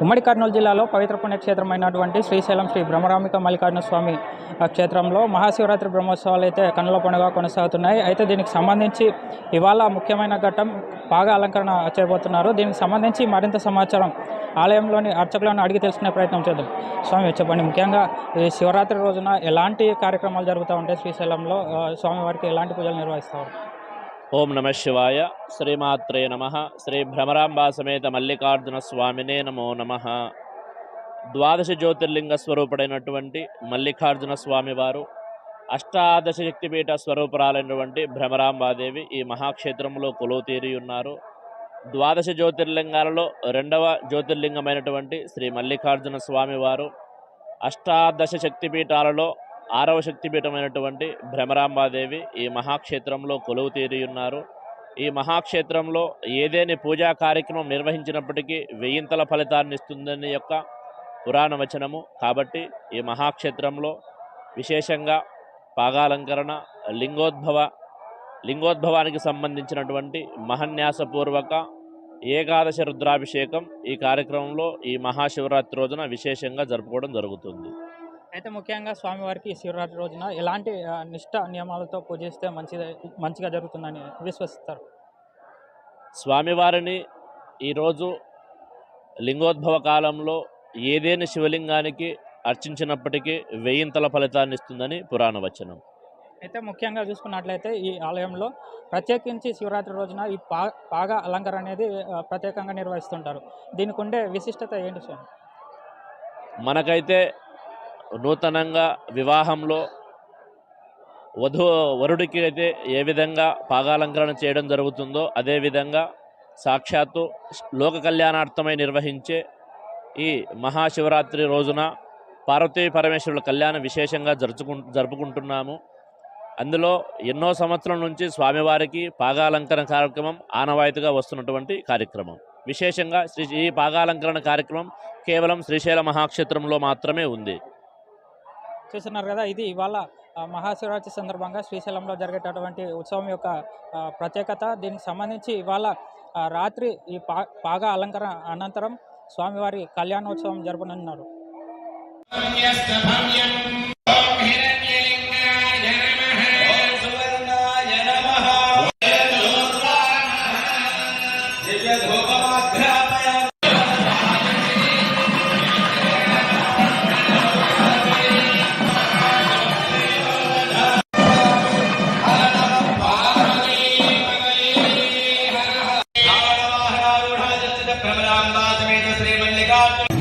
ఉమ్మడి కర్నూలు జిల్లాలో పవిత్ర పుణ్యక్షేత్రమైనటువంటి శ్రీశైలం శ్రీ బ్రహ్మరాంబిక మల్లికార్జున స్వామి క్షేత్రంలో మహాశివరాత్రి బ్రహ్మోత్సవాలు అయితే కన్నుల పండుగ కొనసాగుతున్నాయి. అయితే దీనికి సంబంధించి ఇవాళ ముఖ్యమైన ఘట్టం బాగా అలంకరణ చేయబోతున్నారు. దీనికి సంబంధించి మరింత సమాచారం ఆలయంలోని అర్చకులను అడిగి తెలుసుకునే ప్రయత్నం చేద్దాం. స్వామి చెప్పండి, ముఖ్యంగా ఈ శివరాత్రి రోజున ఎలాంటి కార్యక్రమాలు జరుగుతూ ఉంటాయి? శ్రీశైలంలో స్వామివారికి ఎలాంటి పూజలు నిర్వహిస్తారు? ఓం నమ శివాయ. శ్రీమాత్రే నమ. శ్రీ భ్రమరాంబా సమేత మల్లికార్జున స్వామినే నమో నమ. ద్వాదశ జ్యోతిర్లింగ స్వరూపుడైనటువంటి మల్లికార్జున స్వామివారు, అష్టాదశ శక్తిపీఠ స్వరూపురాలైనటువంటి భ్రమరాంబాదేవి ఈ మహాక్షేత్రంలో కొలువు తీరి ఉన్నారు. ద్వాదశ జ్యోతిర్లింగాలలో రెండవ జ్యోతిర్లింగమైనటువంటి శ్రీ మల్లికార్జున స్వామివారు, అష్టాదశ శక్తిపీఠాలలో ఆరవ శక్తిపీఠమైనటువంటి భ్రమరాంబాదేవి ఈ మహాక్షేత్రంలో కొలువు తీరి ఉన్నారు. ఈ మహాక్షేత్రంలో ఏదేని పూజా కార్యక్రమం నిర్వహించినప్పటికీ వెయ్యింతల ఫలితాన్ని ఇస్తుందని యొక్క పురాణ వచనము. కాబట్టి ఈ మహాక్షేత్రంలో విశేషంగా పాగాలంకరణ, లింగోద్భవానికి సంబంధించినటువంటి మహన్యాసపూర్వక ఏకాదశ రుద్రాభిషేకం ఈ కార్యక్రమంలో ఈ మహాశివరాత్రి రోజున విశేషంగా జరుపుకోవడం జరుగుతుంది. అయితే ముఖ్యంగా స్వామివారికి శివరాత్రి రోజున ఎలాంటి నిష్ట నియమాలతో పూజిస్తే మంచిగా జరుగుతుందని విశ్వసిస్తారు? స్వామివారిని ఈరోజు లింగోద్భవ కాలంలో ఏదేని శివలింగానికి అర్చించినప్పటికీ వెయ్యింతల ఫలితాన్ని ఇస్తుందని పురాణ వచనం. అయితే ముఖ్యంగా చూసుకున్నట్లయితే ఈ ఆలయంలో ప్రత్యేకించి శివరాత్రి రోజున ఈ పాగా అలంకరణ అనేది ప్రత్యేకంగా నిర్వహిస్తుంటారు. దీనికి ఉండే విశిష్టత ఏంటి స్వామి? మనకైతే నూతనంగా వివాహంలో వరుడికి అయితే ఏ విధంగా పాగాలంకరణ చేయడం జరుగుతుందో అదేవిధంగా సాక్షాత్తు లోక కళ్యాణార్థమై నిర్వహించే ఈ మహాశివరాత్రి రోజున పార్వతీ పరమేశ్వరుల కళ్యాణం విశేషంగా జరుపుకుంటున్నాము. అందులో ఎన్నో సంవత్సరాల నుంచి స్వామివారికి పాగాలంకరణ కార్యక్రమం ఆనవాయితీగా వస్తున్నటువంటి కార్యక్రమం. విశేషంగా ఈ పాగాలంకరణ కార్యక్రమం కేవలం శ్రీశైల మహాక్షేత్రంలో మాత్రమే ఉంది. చూస్తున్నారు కదా, ఇది ఇవాళ మహాశివరాత్రి సందర్భంగా శ్రీశైలంలో జరిగేటటువంటి ఉత్సవం యొక్క ప్రత్యేకత. దీనికి సంబంధించి ఇవాళ రాత్రి ఈ పాగా అలంకరణ అనంతరం స్వామివారి కళ్యాణోత్సవం జరపనున్నారు. భ్రమరాంబా సమేత శ్రీ మల్లికార్జున